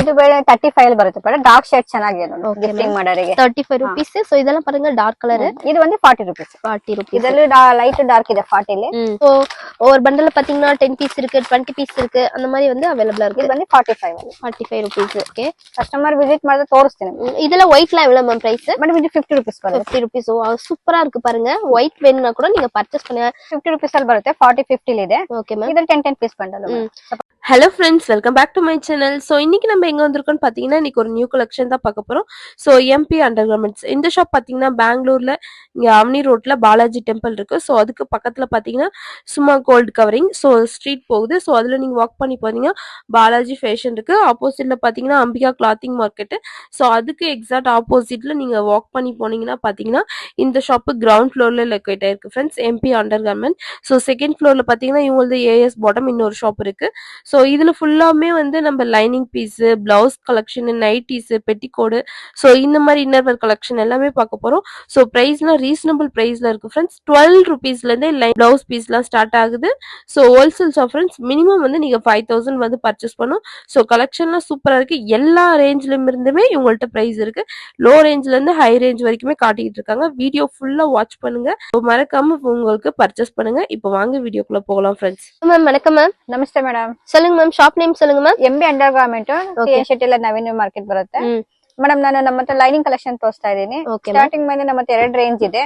ಇದು ಬೇರೆ 35 ಬರುತ್ತೆ ಮೇಡಮ್. ಡಾರ್ಕ್ ಶೇಡ್ ಚೆನ್ನಾಗಿದೆ ನೋಡಿ ಗಿಫ್ಟಿಂಗ್ ಮಾಡೋರಿಗೆ 35 rupees. ಸೊ ಇದೆಲ್ಲ பாருங்க டார்க் கலர். இது வந்து 40 rupees. 40 rupees. ಇದೆಲ್ಲ ಲೈಟ್ ಡಾರ್ಕ್ ಇದೆ 40 ல. சோ ஒவ்வொரு பண்டல்ல பாத்தீங்கன்னா 10 பீஸ் இருக்கு, 20 பீஸ் இருக்கு, அந்த மாதிரி வந்து அவேலபிளா இருக்கு. இது வந்து 45 ಅಲ್ಲಿ. 45 rupees. ಓಕೆ, ಕಸ್ಟಮರ್ ವಿಸಿಟ್ ಮಾಡಿದ್ರೆ ತೋರಿಸ್ತೀನಿ. ಇದೆಲ್ಲ ஒயிட்ல எவ்வளவு மேம் பிரைஸ்? மேடம் இது 50 rupees ಬರುತ್ತೆ. 50 rupees. சூப்பரா இருக்கு பாருங்க. ஒயிட் வேணும்னா கூட நீங்க பர்ச்சேஸ் பண்ணுங்க. 50 rupees ಅಲ್ಲಿ ಬರುತ್ತೆ. 40 50 ல ಇದೆ. Okay ma'am. இது 10 piece bundle. Hello friends, welcome back to my channel. So இன்னைக்கு நம்ம எங்கே வந்திருக்கோம்னு பார்த்தீங்கன்னா, இன்னைக்கு ஒரு நியூ கலெக்ஷன் தான் பார்க்க போகிறோம். So MP under garments. இந்த ஷாப் பார்த்தீங்கன்னா பெங்களூரில் இங்கே அவனி ரோட்டில் பாலாஜி டெம்பிள் இருக்குது. ஸோ அதுக்கு பக்கத்தில் பார்த்தீங்கன்னா சும்மா கோல்டு கவரிங். ஸோ ஸ்ட்ரீட் போகுது. ஸோ அதில் நீங்கள் வாக் பண்ணி போனீங்கன்னா பாலாஜி ஃபேஷன் இருக்குது. ஆப்போசிட்டில் பார்த்தீங்கன்னா அம்பிகா கிளாத்திங் மார்க்கெட்டு. ஸோ அதுக்கு எக்ஸாக்ட் ஆப்போசிட்டில் நீங்கள் வாக் பண்ணி போனீங்கன்னா பார்த்தீங்கன்னா இந்த ஷாப்பு கிரவுண்ட் ஃப்ளோரில் லொக்கேட் ஆயிருக்கு friends, MB undergarment. So second ஃப்ளோரில் பார்த்தீங்கன்னா இவங்களது ஏஎஸ் பாட்டம் இன்னொரு ஷாப் இருக்குது. ஸோ இதுல ஃபுல்லாமே வந்து நம்ம lining piece, blouse collection, nighties, petticoat, so இந்த மாதிரி இன்னர்வேர் கலெக்ஷன் எல்லாமே பார்க்க போறோம். ஸோ பிரைஸ்லாம் ரீசனபிள் பிரைஸ்ல இருக்கு ஃப்ரெண்ட்ஸ். 12 rupeesல இருந்தே பிளவுஸ் பீஸ்லாம் ஸ்டார்ட் ஆகுது. So wholesale shop friends. Minimum வந்து நீங்க 5000 வந்து பர்ச்சேஸ் பண்ணும். ஸோ கலெக்ஷன்லாம் சூப்பரா இருக்கு. எல்லா ரேஞ்ச்ல இருந்துமே இவங்கள்ட்ட பிரைஸ் இருக்கு. லோ ரேஞ்ச்ல இருந்து ஹை ரேஞ்ச் வரைக்குமே காட்டிட்டு இருக்காங்க. வீடியோ ஃபுல்லா வாட்ச் பண்ணுங்க. மறக்காம உங்களுக்கு பர்ச்சேஸ் பண்ணுங்க. இப்போ வாங்க வீடியோக்குள்ள போகலாம் ஃப்ரெண்ட்ஸ். மேம் வணக்கம் மேம். ನಮಸ್ತೆ ಮೇಡಮ್. சொல்லுங்க மேம், ஷாப் நேம் சொல்லுங்க மேம். ಎಂಬಿ ಅಂಡರ್ ಗಾರ್ಮೆಂಟ್ ಶೆಟ್ಟಿಲ ನವೀನ್ ಮಾರ್ಕೆಟ್ ಬರುತ್ತೆ ಮೇಡಮ್. ನಾನು ನಮ್ಮ ಹತ್ರ ಲೈನಿಂಗ್ ಕಲೆಕ್ಷನ್ ತೋರಿಸ್ತಾ ಇದ್ದೀನಿ. ಸ್ಟಾರ್ಟಿಂಗ್ ಮೇಲೆ ನಮ್ಮ ಹತ್ರ 2 ರೇಂಜ್ ಇದೆ.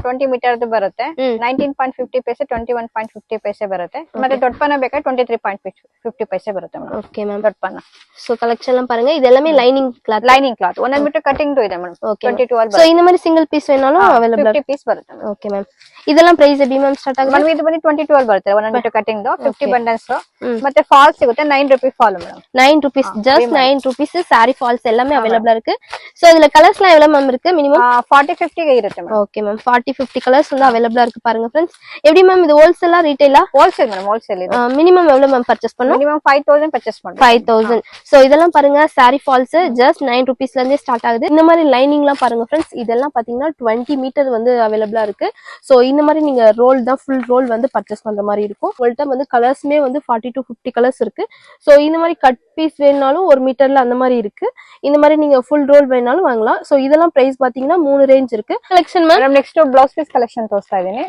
20 ಮೀಟರ್ ಬರುತ್ತೆ. 19.50 ಪೈಸೆ, 21.50 ಪೈಸೆ ಬರುತ್ತೆ. ಮತ್ತೆ ದೊಡ್ಡ ಪನ್ನ ಬೇಕಾದ್ರೆ 23.50 ಪೈಸೆ ಬರುತ್ತೆ ಮೇಡಮ್. Okay ma'am. ದೊಡ್ಡ ಪನ್ನ. சோ கலெக்ஷன் எல்லாம் பாருங்க. இது எல்லாமே lining cloth. Lining cloth. 1 metre cutting ಇದೆ ಮೇಡಮ್. 22 ಅಲ್ಲಿ சோ இந்த மாதிரி சிங்கிள் பீஸ் வேணாலும் அவேலபிள் 50 ಪೀಸ್ ಬರುತ್ತೆ. Okay ma'am. இதெல்லாம் பிரைஸ் எப்படி மேம் ஸ்டார்ட் ஆகுது? ಇದು ಬಂದು 22 ಅಲ್ಲಿ ಬರುತ್ತೆ. 1 ಮೀಟರ್ ಕಟಿಂಗ್ 50 ಬಂಡಲ್ಸ್. ಮತ್ತೆ ಫಾಲ್ ಸಿಗುತ್ತೆ 9 ರೂಪಾಯಿ fall madam. 9 rupees, just 9 rupees. Sari falls எல்லாமே அவேலபிளா இருக்கு. சோ இதுல கலர்ஸ்லாம் எவ்வளவு மேம் இருக்கு? மினிமம் 40 50 இருக்கு மேம். Okay ma'am. 40 50 கலர்ஸ் வந்து அவேலபிளா இருக்கு பாருங்க फ्रेंड्स. எப்படி மேம் இது ஹோல்சேலா ரீட்டைலா? ஹோல்சேல் மேடம், ஹோல்சேல் இது. மினிமம் எவ்வளவு மேம் பர்ச்சேஸ் பண்ணனும்? மினிமம் 5000 பர்ச்சேஸ் பண்ணனும். 5000. சோ இதெல்லாம் பாருங்க சாரி ஃபால்ஸ் just 9 rupeesல இருந்தே ஸ்டார்ட் ஆகுது. இந்த மாதிரி லைனிங்லாம் பாருங்க फ्रेंड्स. இதெல்லாம் பாத்தீங்கன்னா 20 மீட்டர் வந்து அவேலபிளா இருக்கு. சோ இந்த மாதிரி நீங்க ரோல் தான் ஃபுல் ரோல் வந்து பர்ச்சேஸ் பண்ற மாதிரி இருக்கும். உங்கள்ட்ட வந்து கலர்ஸ்மே வந்து 40 to 50 கலர்ஸ் இருக்கு. சோ இந்த மாதிரி கட் பீஸ் வேணாலும் 1 மீட்டர்ல அந்த மாதிரி இருக்கு. இந்த மாதிரி நீங்க ஃபுல் ரோல் வேணாலும் வாங்கலாம். சோ இதெல்லாம் பிரைஸ் பாத்தீங்கன்னா 3 ரேஞ்ச் இருக்கு. Collection ma'am next blouse piece collection ತೋರಿಸ್ತಾ ಇದೀನಿ.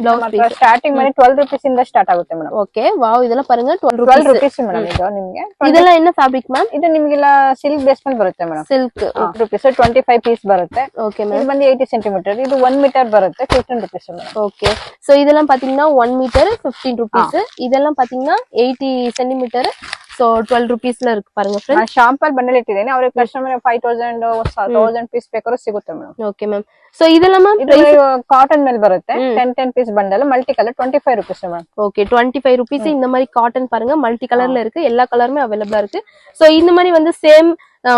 ಸ್ಟಾರ್ಟಿಂಗ್ ಮಾಡಿ 12 ರೂಪೀಸ್ ಇಂದ ಸ್ಟಾರ್ಟ್ ಆಗುತ್ತೆ ಮೇಡಮ್. Okay, wow. ಇದೆಲ್ಲ ಪಾருங்க 12 ರೂಪೀಸ್ ಮೇಡಮ್. ಇದು ನಿಮಗೆ ಇದೆಲ್ಲ என்ன ಫ್ಯಾಬ್ರಿಕ್ ಮ್ಯಾಮ್? ಇದು ನಿಮಗೆಲ್ಲ ಸಿಲ್ಕ್ ಬೇಸ್ ಮೇಲೆ ಬರುತ್ತೆ ಮೇಡಮ್. ಸಿಲ್ಕ್ ರೂಪೀಸ್ 25 ಪೀಸ್ ಬರುತ್ತೆ. Okay ma'am. ಇದು ಬಂದು 80 ಸೆಂಟಿಮೀಟರ್. ಇದು 1 ಮೀಟರ್ ಬರುತ್ತೆ 15 ರೂಪೀಸ್ ಮೇಡಮ್. ಓಕೆ, சோ இதெல்லாம் பாத்தீங்கன்னா 1 மீட்டர் 15 rupees. இதெல்லாம் பாத்தீங்கன்னா 80 சென்டிமீட்டர். சோ 12 rupeesல இருக்கு பாருங்க फ्रेंड्स. ಶಾಂಪಲ್ ಬಂಡಲ್ ಇಟ್ಟಿದ್ದೀನಿ. ಅವರಿಗೆ ಕಸ್ಟಮರ್ 5000 1000 ಪೀಸ್ ಬೇಕಾದ್ರೂ ಸಿಗುತ್ತೆ ಮೇಡಮ್. Okay ma'am. சோ இதெல்லாம் மேம் ಕಾಟನ್ ಮೇಲೆ ಬರುತ್ತೆ. 10 piece bundle multi colour 25 rupees madam. Okay, 25 rupees. இந்த மாதிரி காட்டன் பாருங்க மல்டி கலர்ல இருக்கு. எல்லா கலருமே அவேலபிளா இருக்கு. சோ இந்த மாதிரி வந்து சேம்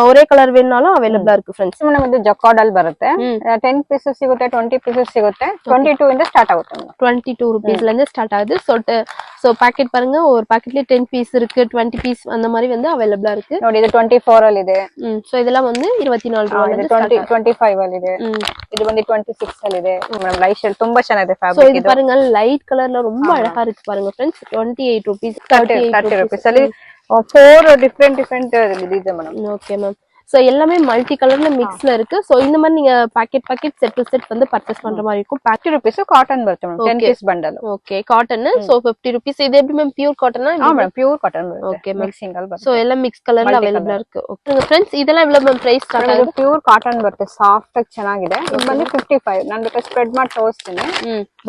ஒரே கலர் வேணாலும் ಅವೇಲಬಲ್ இருக்கு फ्रेंड्स. ಮೇಡಮ್ ಇದು ಜಕಾರ್ಡ್ ಅಲ್ಲಿ ಬರುತ್ತೆ. 10 ಪೀಸಸ್ ಸಿಗುತ್ತೆ, 20 ಪೀಸಸ್ ಸಿಗುತ್ತೆ. 22 ಇಂದ ಸ್ಟಾರ್ಟ್ ಆಗುತ್ತೆ ಮೇಡಮ್. 22 rupeesல இருந்து ஸ்டார்ட் ஆகுது. சோ பாக்கெட் பாருங்க. ஒரு பாக்கெட்ல 10 பீஸ் இருக்கு, 20 பீஸ் அந்த மாதிரி வந்து அவேலபிளா இருக்கு. ನೋಡಿ ಇದು 24 ಅಲ್ಲಿ ಇದೆ. சோ இதெல்லாம் வந்து 24 ரூபாயில இருந்து 25 ಅಲ್ಲಿ ಇದೆ. ಇದು ಬಂದು 26 ಅಲ್ಲಿ ಇದೆ. ಮೇಡಮ್ ಲೈಟ್ ಶೇಡ್ ತುಂಬಾ ಚೆನ್ನಾಗಿದೆ சோ ಫ್ಯಾಬ್ರಿಕ್. இது பாருங்க லைட் கலர்ல ரொம்ப அழகா இருக்கு பாருங்க फ्रेंड्स. 28 rupees, 30 rupees ಅಲ್ಲಿ 4 ಡಿಫರೆಂಟ್ ಇದೆ ಮೇಡಮ್. Okay ma'am. சோ எல்லாமே மல்டி கலர்ல மிக்ஸ்ல இருக்கு. சோ இந்த மாதிரி நீங்க பாக்கெட் செட் டு செட் வந்து பர்ச்சேஸ் பண்ற மாதிரி இருக்கும். 50 rupees காட்டன் ಬರುತ್ತೆ madam. 10 piece bundle. Okay, cotton. So 50 rupees. இது எப்படி மேம்? பியூர் காட்டனா? மேம் பியூர் காட்டன் ಬರುತ್ತೆ. ஓகே, ಮಿಕ್ಸಿಂಗ್ ಅಲ್ಲಿ ಬರುತ್ತೆ. சோ எல்லாம் மிக்ஸ் கலர்ல அவேலபிளா இருக்கு. ஓகே फ्रेंड्स, இதெல்லாம் எவ்வளவு மேம் பிரைஸ் ஸ்டார்ட் ஆகுது? ಪ್ಯೂರ್ ಕಾಟನ್ ಬರುತ್ತೆ. ಸಾಫ್ಟ್ ಆಗಿ ಚೆನ್ನಾಗಿದೆ. ಇದು ಬಂದು 55. ನಾನು ಬೇಕಾದ್ರೆ ಸ್ಪ್ರೆಡ್ ಮಾಡಿ ತೋರಿಸ್ತೀನಿ.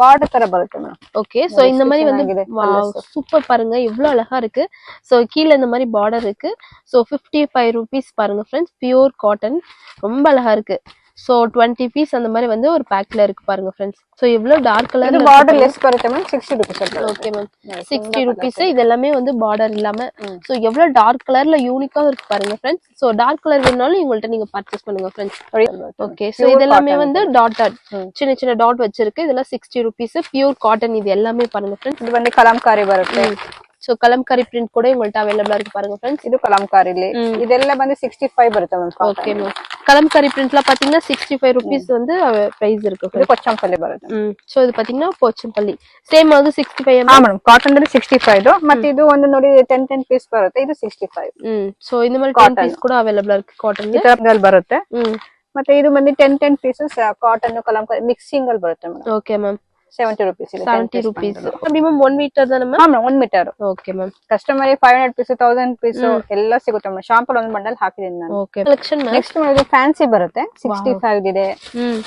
ಬಾರ್ಡರ್ ತರ ಬರುತ್ತೆ ಮೇಡಮ್. ஓகே, சோ இந்த மாதிரி வந்து வாவ் சூப்பர் பாருங்க. எவ்வளவு அழகா இருக்கு. சோ கீழ இந்த மாதிரி பார்டர் இருக்கு. சோ 55 rupees பாருங்க फ्रेंड्स. பியூர் காட்டன் ரொம்ப அழகா இருக்கு. சோ 20 பீஸ் அந்த மாதிரி வந்து ஒரு பேக்ல இருக்கு பாருங்க फ्रेंड्स. சோ எவ்வளவு டார்க் கலர்ல பார்டர் லெஸ் ಬರುತ್ತೆ ma'am. 60 rupees. Okay ma'am. 60 rupees. இதெல்லாமே வந்து பார்டர் இல்லாம சோ எவ்வளவு டார்க் கலர்ல யூனிக்கா இருக்கு பாருங்க फ्रेंड्स. சோ டார்க் கலர் வேணாலும் இவங்கள்ட்ட நீங்க பர்ச்சேஸ் பண்ணுங்க फ्रेंड्स. ஓகே, சோ இதெல்லாமே வந்து டாட்டட் சின்ன சின்ன டாட் வச்சிருக்கு. இதெல்லாம் 60 rupees. Pure cotton. இது எல்லாமே பாருங்க फ्रेंड्स. இது வந்து கலம்காரி ಬರುತ್ತೆ. சோ கலம்காரி பிரிண்ட் கூட உங்கள்ட்ட அவேலபிளா இருக்கு பாருங்க फ्रेंड्स. ಇದು ಕಲಂಕಾರಿ. ಇದೆಲ್ಲ ಬಂದು 65 ಬರುತ್ತೆ ma'am. Okay ma'am. Kalamkari print லாம் பாத்தீங்கன்னா 65 rupees வந்து ಪ್ರೈಸ್ ಇருக்கு ಇದು ಕೊಚ್ಚಂಪಲ್ಲಿ ಬರುತ್ತೆ ಸೊ ಇದು பாத்தீங்கன்னா ಪೋಚಂಪಲ್ಲಿ ಸೇಮ್ ಅದು 65 ಹಾ ಮೇಡಮ್ ಕಾಟನ್ ಅಲ್ಲಿ 65 ಮತ್ತೆ ಇದು ಒಂದು ನೋಡಿ 10 ಪೀಸ್ ಬರುತ್ತೆ ಇದು 65 ಸೊ இந்த மாதிரி 10 ಪೀಸ್ ಕೂಡ ಅವೈಲೇಬಲ್ ಇருக்கு ಕಾಟನ್ ಈ ತರದಲ್ಲಿ ಬರುತ್ತೆ ಮತ್ತೆ ಇದು ಬಂದು 10 ಪೀಸಸ್ ಕಾಟನ್ ಕಲಂಕಾರಿ ಮಿಕ್ಸಿಂಗ್ ಅಲ್ಲಿ ಬರುತ್ತೆ ಮೇಡಮ್ ಓಕೆ ಮ್ಯಾಮ್ 70 rupees ಇದೆ 70 rupees ಮಿನಿಮಮ್ 1 ಮೀಟರ್ ತಾನೆ ಮ್ಯಾಮ್ ಹಾ madam 1 metre okay ma'am customer 500 piece 1000 piece ಎಲ್ಲ ಸಿಗುತ್ತೆ ಮೇಡಮ್ ಶಾಂಪಲ್ ಒಂದು ಬಂಡಲ್ ಹಾಕಿದೀನಿ ನಾನು ಓಕೆ ಕಲೆಕ್ಷನ್ ನೆಕ್ಸ್ಟ್ ನೋಡಿ ಫ್ಯಾನ್ಸಿ ಬರುತ್ತೆ 65 ಇದೆ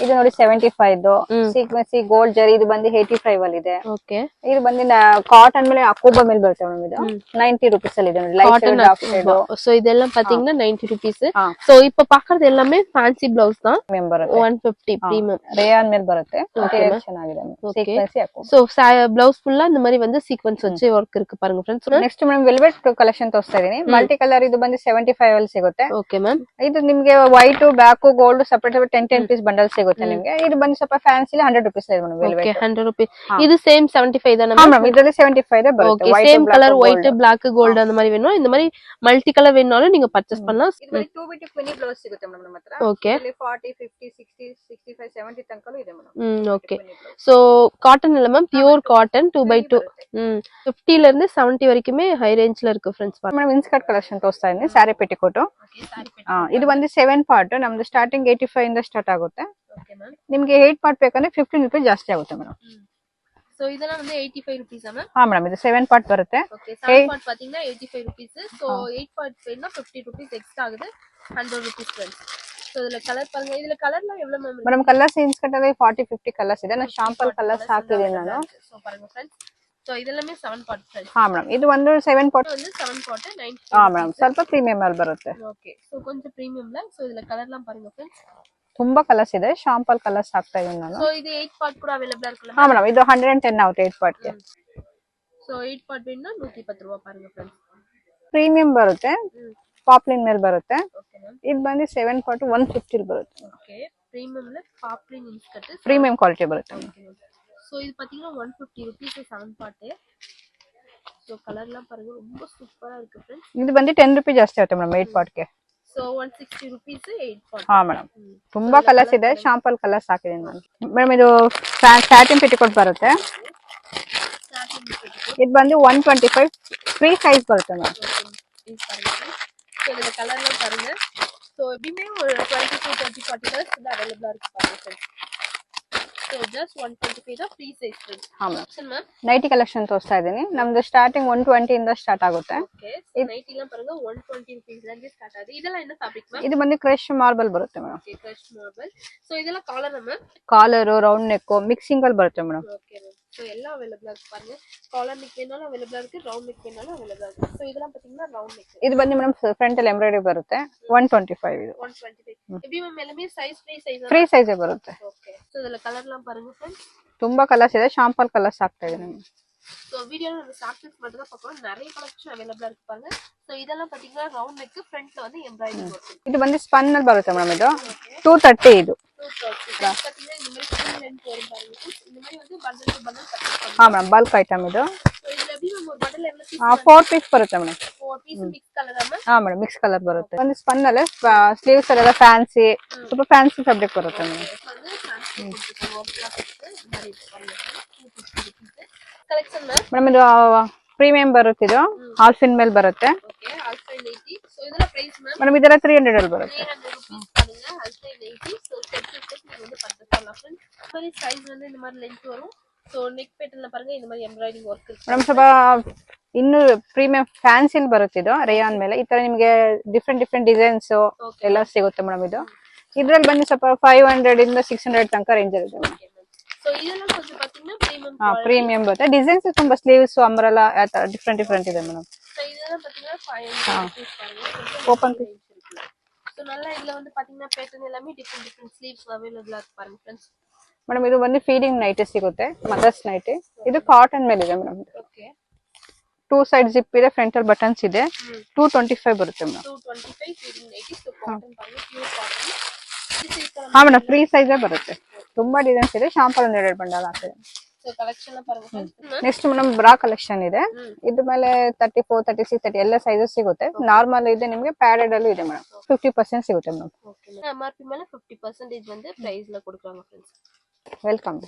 ಇದು ನೋಡಿ 75 ಸೀಕ್ವೆನ್ಸಿ ಗೋಲ್ಡ್ ಜರಿ ಇದು ಬಂದು 85 ಅಲ್ಲಿ ಇದೆ ಓಕೆ ಇದು ಬಂದು ಕಾಟನ್ ಮೇಲೆ ಅಕೂಬಾ ಮೇಲೆ ಬರುತ್ತೆ ಮೇಡಮ್ ಇದು 90 rupees ಅಲ್ಲಿ ಇದೆ ನೋಡಿ light shade of shade so இதெல்லாம் பாத்தீங்கன்னா 90 rupees சோ இப்ப பாக்குறது எல்லாமே ಫ್ಯಾನ್ಸಿ ಬ್ಲೌಸ್ தான் ಬರುತ್ತೆ 150 ಪ್ರೀಮಿಯಂ ರೇಯಾನ್ ಮೇಲೆ ಬರುತ್ತೆ ಚೆನ್ನಾಗಿದೆ ಸೀಕ್ವೆನ್ಸಿ ಅಕೂಬಾ சோ ಬ್ಲೌಸ್ ಫುಲ್ இந்த மாதிரி வந்து ಸೀಕ್ವೆನ್ಸ್ வச்சு ವರ್ಕ್ ಇருக்கு பாருங்க friends next madam velvet collection ತೋರಿಸ್ತಾ ಇದೀನಿ ಮಲ್ಟಿ ಕಲರ್ ಇದು ಬಂದು 75 ಅಲ್ಲಿ ಸಿಗುತ್ತೆ ಓಕೆ ಮ್ಯಾಮ್ ಇದು ನಿಮ್ಗೆ white black gold separate 10 piece bundle ಸಿಗುತ್ತೆ ನಿಮ್ಗೆ ಇದು ಬಂದು ಸ್ವಲ್ಪ ಫ್ಯಾನ್ಸಿ 100 rupees ಇದೆ ಮೇಡಮ್ ವೆಲ್ವೆಟ್ 100 rupees ಇದು ಸೇಮ್ 75 தான மேம் ಇದರಲ್ಲಿ 75 ಇದೆ ಬರುತ್ತೆ okay same colour white black gold அந்த மாதிரி வேணும் இந்த மாதிரி ಮಲ್ಟಿ ಕಲರ್ வேணும்னாலும் நீங்க பர்ச்சேஸ் பண்ணலாம் ಇದರಲ್ಲಿ 2 ಬಿಟ್ 20 ಬ್ಲೌಸ್ ಸಿಗುತ್ತೆ ಮೇಡಮ್ ನಮ್ಮ ಹತ್ರ ಓಕೆ ಇಲ್ಲಿ 40 50 60 65 70 ತನಕಲೂ ಇದೆ ಮೇಡಮ್ ಓಕೆ சோ காட்டன் இல்ல மேம் பியூர் காட்டன் 2x2 50 ல இருந்து 70 வரைக்குமே ಹೈ ರೇಂಜ್ ல இருக்கு ಫ್ರೆಂಡ್ಸ್ ಮೇಡಮ್ ಇನ್ಸ್ಕರ್ಟ್ ಕಲೆಕ್ಷನ್ ತೋರಿಸ್ತಾ ಇದೀನಿ ಸ್ಯಾರಿ ಪೆಟಿಕೋಟ್ ಇದು ಬಂದು 7 ಪಾರ್ಟ್ ನಮ್ದು ಸ್ಟಾರ್ಟಿಂಗ್ 85 ಇಂದ ಸ್ಟಾರ್ಟ್ ಆಗುತ್ತೆ ಓಕೆ ಮ್ಯಾಮ್ ನಿಮಗೆ 8 ಪಾರ್ಟ್ ಬೇಕಂದ್ರೆ 15 ರೂಪಾಯಿ ಜಾಸ್ತಿ ಆಗುತ್ತೆ ಮೇಡಮ್ சோ இதெல்லாம் வந்து 85 rupees ஆ மேம் ಹಾ ಮೇಡಮ್ ಇದು 7 ಪಾರ್ಟ್ ಬರುತ್ತೆ ஓகே 7 part பாத்தீங்கன்னா 85 rupees சோ 8 part வேணும்னா 50 rupees எக்ஸ்ட்ரா ஆகுது 100 rupees ஃப்ரெண்ட்ஸ் சோ இதுல கலர் பாருங்க இதுல கலர்லாம் எவ்வளவு மேம் ಮೇಡಮ್ ಕಲರ್ಸ್ ಇನ್ಸ್ಕರ್ಟ್ ಅಲ್ಲಿ 40 50 ಕಲರ್ಸ್ ಇದೆ ನಾನು ಶಾಂಪಲ್ ಕಲರ್ಸ್ ಹಾಕಿದ್ದೀನಿ ನಾನು சோ பாருங்க फ्रेंड्स சோ ಇದೆಲ್ಲமே 7 part ಫ್ರೆಂಡ್ಸ್ ಹಾ ಮೇಡಮ್ ಇದು ಒಂದು 7 ಪಾರ್ಟ್ வந்து 7 part 90 ಹಾ ಮೇಡಮ್ ಸ್ವಲ್ಪ ಪ್ರೀಮಿಯಂ ಅಲ್ಲಿ ಬರುತ್ತೆ ಓಕೆ ಸೋ ಕೊಂಚ ಪ್ರೀಮಿಯಂல ಸೋ ಇದರ ಕಲರ್லாம் பாருங்க ಫ್ರೆಂಡ್ಸ್ ತುಂಬಾ ಕಲರ್ಸ್ ಇದೆ ಶಾಂಪಲ್ ಕಲರ್ಸ್ ಹಾಕ್ತಾ ಇದೀನಿ ನಾನು ಸೋ ಇದು 8 part ಕೂಡ ಅವೈಲೇಬಲ್ ಇರುತ್ತಲ್ಲ ಹಾ ಮೇಡಮ್ ಇದು 110 ಆಗುತ್ತೆ 8 ಪಾರ್ಟ್ ಗೆ ಸೋ 8 part ಬೇಕಂದ್ರೆ 110 ರೂಪಾಯಿ பாருங்க ಫ್ರೆಂಡ್ಸ್ ಪ್ರೀಮಿಯಂ ಬರುತ್ತೆ ಪಾಪ್ಲಿನ್ ಮೇಲೆ ಬರುತ್ತೆ ಓಕೆ ಮ್ಯಾಮ್ ಇದು ಬಂದು 7 ಪಾರ್ಟ್ 150 ಬರುತ್ತೆ ಓಕೆ ಪ್ರೀಮಿಯಂல ಪಾಪ್ಲಿನ್ ಇನ್ಸ್ಕರ್ಟ್ ಪ್ರೀಮಿಯಂ ಕ್ವಾಲಿಟಿ ಬರುತ್ತೆ சோ இது பாத்தீங்கன்னா 150 rupees 7 part சோ கலர்லாம் பாருங்க ரொம்ப சூப்பரா இருக்கு फ्रेंड्स ಇದು ಬಂದು 10 ರೂಪಾಯಿ ಜಾಸ್ತಿ ಆಗುತ್ತೆ ಮೇಡಮ್ 8 ಪಾರ್ಟ್ ಗೆ ಸೋ 160 rupees 8 part ಹಾ ಮೇಡಮ್ ತುಂಬಾ ಕಲರ್ಸ್ ಇದೆ ಶಾಂಪಲ್ ಕಲರ್ಸ್ ಹಾಕಿದ್ದೀನಿ ನಾನು ಮೇಡಮ್ ಇದು ಸ್ಯಾಟಿನ್ ಪೆಟಿಕೋಟ್ ಬರುತ್ತೆ ಇದು ಬಂದು 125 ಫ್ರೀ ಸೈಜ್ ಬರುತ್ತೆ ಮೇಡಮ್ இது பாருங்க சோ இதுல கலர்லாம் பாருங்க சோ எப்பவுமே ஒரு 20 to 30 40 கலர்ஸ் வந்து அவைலபிளா இருக்கு பாருங்க friends So just 125 the free size print. ಹಾ madam Sir ma'am. Nighty collection ತೋರಿಸ್ತಾ ಇದೀನಿ ನಮ್ದು ಸ್ಟಾರ್ಟಿಂಗ್ 120 ಇಂದ ಸ್ಟಾರ್ಟ್ ಆಗುತ್ತೆ Okay. ನೈಟಿ ಎಲ್ಲ ಬರುವಾಗ 120 rupees ಗೆ ಸ್ಟಾರ್ಟ್ ಆಗಿದೆ ಇದೆಲ್ಲ என்ன ಫ್ಯಾಬ್ರಿಕ್ ಮ್ಯಾಮ್ ಇದು ಬಂದು ಕ್ರಶ್ ಮಾರ್ಬಲ್ ಬರುತ್ತೆ madam okay crush marble so ಇದೆಲ್ಲ collar ma'am collar round neck mixing ಅಲ್ಲಿ ಬರುತ್ತೆ ಮೇಡಮ್ ஓகே மேம் சோ எல்லாம் அவேலபிளா இருக்கு பாருங்க காலர் நெக் வேணாலும் அவேலபிளா இருக்கு ரவுண்ட் நெக் வேணாலும் அவேலபிளா இருக்கு சோ இதெல்லாம் பாத்தீங்கன்னா ரவுண்ட் நெக் ಇದು ಬಂದು ಮೇಡಮ್ ಫ್ರಂಟ್ ಅಲ್ಲಿ ಎಂಬ್ರಾಯ್ಡರಿ ಬರುತ್ತೆ 125 ಇದು 125 எப்படி மேம் எல்லாமே சைஸ் ಫ್ರೀ ಸೈಜ್ ಬರುತ್ತೆ ஓகே சோ இதெல்லாம் கலர்லாம் பாருங்க फ्रेंड्स ತುಂಬಾ ಕಲರ್ಸ್ ಇದೆ ಶಾಂಪಲ್ ಕಲರ್ಸ್ ಹಾಕ್ತಾ ಇದೀನಿ சோ வீடியோல நம்ம சாம்பிள்ஸ் மட்டும் தான் பார்க்கறோம் நிறைய கலெக்ஷன் அவேலபிளா இருக்கு பாருங்க சோ இதெல்லாம் பாத்தீங்கன்னா ரவுண்ட் நெக் ஃப்ரண்ட்ல வந்து எம்ப்ராய்டரி வரும் ಇದು ಬಂದು ಸ್ಪನ್ ಅಲ್ಲಿ ಬರುತ್ತೆ ಮೇಡಮ್ ಇದು 230 ಇದು பாத்தீங்கன்னா இந்த மாதிரி ஃபுல் லென்த் வரும் பாருங்க இந்த மாதிரி வந்து பண்டல் டு பண்டல் கட் பண்ணலாம் ಹಾ ಮೇಡಮ್ ಬಲ್ಕ್ ಐಟಮ್ ಇದು சோ இதுல எப்படி நம்ம ஒரு பண்டல் எவ்வளவு பீஸ் 4 ಪೀಸ್ ಬರುತ್ತೆ ಮೇಡಮ್ 4 ಪೀಸ್ ಮಿಕ್ಸ್ ಕಲರ್ ಅಮ್ಮ ಹಾ ಮೇಡಮ್ ಮಿಕ್ಸ್ ಕಲರ್ ಬರುತ್ತೆ ಒಂದು ಸ್ಪನ್ ಅಲ್ಲಿ ಸ್ಲೀವ್ಸ್ ಎಲ್ಲ ಫ್ಯಾನ್ಸಿ ಸ್ವಲ್ಪ ಫ್ಯಾನ್ಸಿ ಫ್ಯಾಬ್ರಿಕ್ ಬರುತ್ತೆ ಮೇಡಮ್ வந்து ಫ್ಯಾನ್ಸಿ ವರ್ಕ್ ಈ மாதிரி பாருங்க 250 ಕಲೆಕ್ಷನ್ ಮ್ಯಾಮ್ ಮೇಡಮ್ ಇದು ಪ್ರೀಮಿಯಂ ಬರುತ್ತೆ ಇದು ಆಲ್ಫಿನ್ ಮೇಲೆ ಬರುತ್ತೆ ಓಕೆ ಆಲ್ಫಾ 80 ಸೋ ಇದರ ಪ್ರೈಸ್ ಮ್ಯಾಮ್ ಮೇಡಮ್ ಇದೆಲ್ಲ 300 ಅಲ್ಲಿ ಬರುತ್ತೆ 300 rupees பாருங்க alpha 80 so step by step நீங்க வந்து பர்ச்சேஸ் பண்ணலாம் फ्रेंड्स மாதிரி சைஸ் வந்து இந்த மாதிரி லெந்த் வரும் சோ ನೆಕ್ ಪೇಟರ್ನ್ பாருங்க இந்த மாதிரி ಎಂಬ್ರಾಯ್ಡರಿ ವರ್ಕ್ ಇರುತ್ತೆ ಮೇಡಮ್ ಸ್ವಲ್ಪ ಇನ್ನು ಪ್ರೀಮಿಯಂ ಫ್ಯಾನ್ಸಿಲ್ ಬರುತ್ತೆ ಇದು ರೇಯಾನ್ ಮೇಲೆ ಈ ತರ ನಿಮಗೆ ಡಿಫ್ರೆಂಟ್ ಡಿಸೈನ್ಸ್ ಎಲ್ಲ ಸಿಗುತ್ತೆ ಮೇಡಮ್ ಇದು ಇದ್ರಲ್ಲಿ ಬಂದು ಸ್ವಲ್ಪ 500 ಇಂದ 600 ತನಕ ರೇಂಜ್ ಇರುತ್ತೆ ಮೇಡಮ್ ಸೋ ಇದೆಲ್ಲ கொஞ்சம் பாத்தீங்கன்னா ಪ್ರೀಮಿಯಂ ಪ್ರೀಮಿಯಂ ಬರುತ್ತೆ ಡಿಸೈನ್ಸ್ ತುಂಬಾ ಸ್ಲೀವ್ಸ್ ಅಂಬ್ರೆಲಾ ಡಿಫ್ರೆಂಟ್ ಇದೆ ಮೇಡಮ್ சோ இதெல்லாம் பாத்தீங்கன்னா 500 rupees பாருங்க ಓಪನ್ சோ நல்லா இதுல வந்து பாத்தீங்கன்னா பேட்டர்ன் எல்லாமே டிஃபரெಂಟ್ ಸ್ಲೀವ್ಸ್ ಅವೇಲೇಬಲ್ ಆಗುತ್ತೆ ಪಾருங்க फ्रेंड्ಸ್ ಮೇಡಮ್ ಇದು ಬಂದು ಫೀಡಿಂಗ್ ನೈಟಿ ಸಿಗುತ್ತೆ ಮದರ್ಸ್ ನೈಟಿ ಇದು ಕಾಟನ್ ಮೇಲೆ ಇದೆ ಮೇಡಮ್ ಓಕೆ 2 ಸೈಡ್ ಜಿಪ್ ಇದೆ ಫ್ರಂಟ್ ಅಲ್ಲಿ ಬಟನ್ಸ್ ಇದೆ 225 ಬರುತ್ತೆ madam 225 feeding nighty so cotton ಪಾருங்க ಪ್ಯೂರ್ ಕಾಟನ್ ಹಾ ಮೇಡಮ್ ಫ್ರೀ ಸೈಜ್ ಬರುತ್ತೆ ತುಂಬಾ ಡಿಸೈನ್ಸ್ ಇದೆ ಶಾಂಪಲ್ ಒಂದು 2 ಬಂಡಲ್ ಹಾಕಿದೆ ಸೋ ಕಲೆಕ್ಷನ್ ಪಾருங்க ನೆಕ್ಸ್ಟ್ ಮೇಡಮ್ ಬ್ರಾ ಕಲೆಕ್ಷನ್ ಇದೆ. ಇದ್ರ ಮೇಲೆ 34, 36, 30 ಎಲ್ಲ ಸೈಜಸ್ ಸಿಗುತ್ತೆ. ನಾರ್ಮಲ್ ಇದೆ, ನಿಮಗೆ ಪ್ಯಾಡೆಡ್ ಅಲ್ಲೂ ಇದೆ ಮೇಡಮ್. 50% ಸಿಗುತ್ತೆ ಮೇಡಮ್. MRP ಮೇಲೆ 50% வந்து பிரைஸ்ல கொடுக்கறாங்க फ्रेंड्स. ವೆಲ್ಕಮ್.